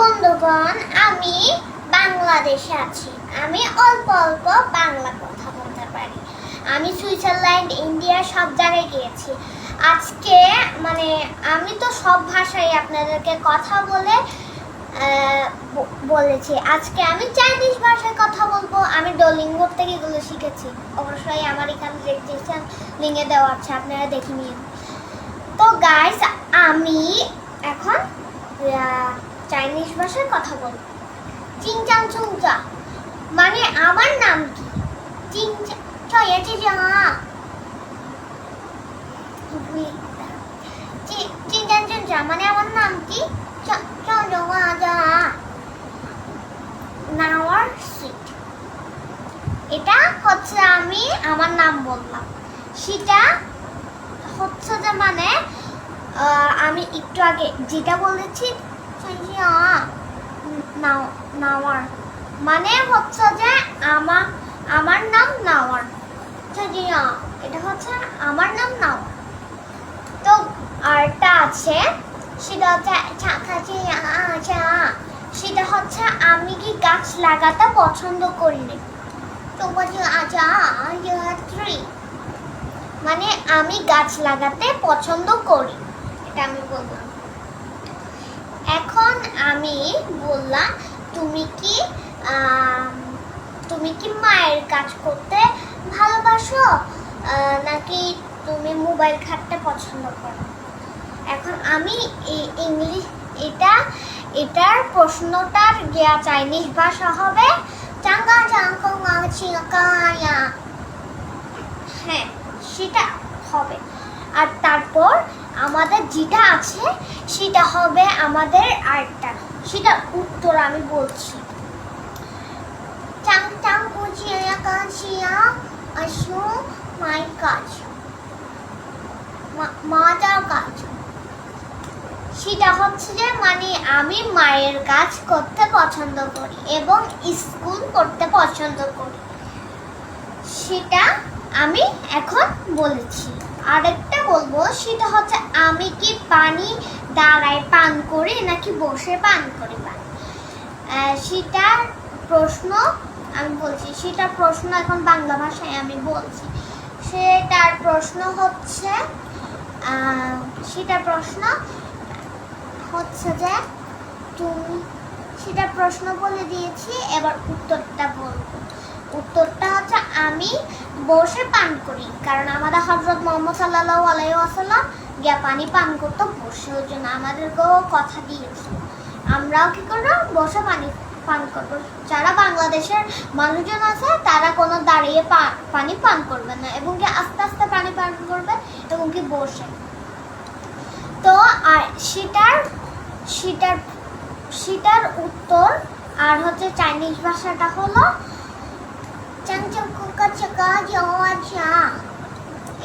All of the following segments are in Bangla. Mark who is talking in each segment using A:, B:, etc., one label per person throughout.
A: বন্ধুগণ, আমি বাংলাদেশে আছি। আমি অল্প অল্প বাংলা কথা বলতে পারি। আমি সুইজারল্যান্ড, ইন্ডিয়া সব জায়গায় গিয়েছি। আজকে আমি তো সব ভাষায় আপনাদেরকে কথা বলেছি। আজকে আমি চাইনিজ ভাষায় কথা বলবো। আমি ডুওলিঙ্গো থেকে এগুলো শিখেছি। অবশ্যই আমার এখানে রেজিস্ট্রেশন লিঙ্কে দেওয়া আছে, আপনারা দেখে নিন। তো গাইস, আমি এখন চাইনিজ ভাষায় কথা বলবো। চিংচাং চুংচা মানে আমার নাম কি? চিংচাং চুংচা মানে আমার নাম কি? নাওয়ার সিট। এটা হচ্ছে আমি আমার নাম বললাম। সেটা হচ্ছে যে আমি একটু আগে যেটা বলেছি নাওয়ার মানে হচ্ছে যে আমার নাম নাওয়ার। এটা হচ্ছে আমার নাম নাওয়ার। তো আরটা আছে, সেটা হচ্ছে সেটা হচ্ছে আমি কি গাছ লাগাতে পছন্দ করি না। তো মানে আমি গাছ লাগাতে পছন্দ করি, এটা আমি বললাম। এখন আমি বললাম, তুমি কি মায়ের কাজ করতে ভালোবাসো নাকি তুমি মোবাইল ঘাঁটতে পছন্দ করো? এখন আমি ইংলিশ এটার প্রশ্নটার চাইনিজ ভাষা হবে হ্যাঁ, সেটা হবে। আর তারপর আমাদের যেটা আছে সেটা হবে আমাদের আরেকটা, সেটা উত্তর আমি বলছি। মায়ের কাজ, মাতার কাজ। সেটা হচ্ছে যে আমি মায়ের কাজ করতে পছন্দ করি এবং স্কুল করতে পছন্দ করি, সেটা আমি এখন বলেছি। আরেকটা বলবো, সেটা হচ্ছে আমি কি পানি দাঁড়ায় পান করি নাকি বসে পান করি পানি। সেটার প্রশ্ন আমি বলছি, সেটার প্রশ্ন এখন বাংলা ভাষায় আমি বলছি। সেটার প্রশ্ন হচ্ছে যে সেটা প্রশ্ন বলে দিয়েছি, এবার উত্তরটা বলবো। উত্তরটা হচ্ছে আমি বসে পান করি, কারণ আমাদের হযরত মুহাম্মদ সাল্লাল্লাহু আলাইহি ওয়াসাল্লাম পানি পান করতো বসে, ওই জন্য আমাদেরকেও কথা দিয়েছে আমরাও কি করবো, বসে পানি পান করবো। যারা বাংলাদেশের মানুষজন আছে তারা কোনো দাঁড়িয়ে পানি পান করবে না, এবং কি আস্তে আস্তে পানি পান করবে, এবং কি বসে। তো আর সেটার উত্তর আর হচ্ছে চাইনিজ ভাষাটা হলো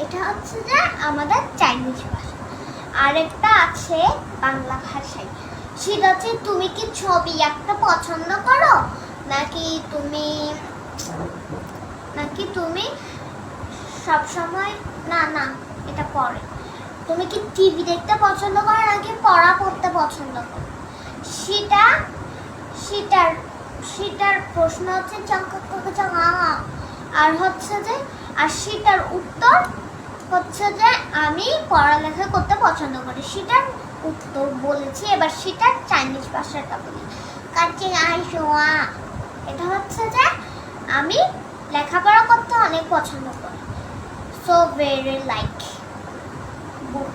A: এটা হচ্ছে যে আমাদের চাইনিজ ভাষা। আরেকটা আছে বাংলা ভাষায়, সেটা হচ্ছে তুমি কি ছবি আঁকতে পছন্দ করো নাকি তুমি সব সময় না এটা পড়ে। তুমি কি টিভি দেখতে পছন্দ করো নাকি পড়া পড়তে পছন্দ করো? সেটার প্রশ্ন হচ্ছে আর হচ্ছে যে সেটার উত্তর হচ্ছে যে আমি পড়ালেখা করতে পছন্দ করি। সেটার উত্তর বলেছি। এবার সেটার চাইনিজ ভাষাটা বলি। এটা হচ্ছে যে আমি লেখাপড়া করতে অনেক পছন্দ করি। সো ভেরি লাইক বুক।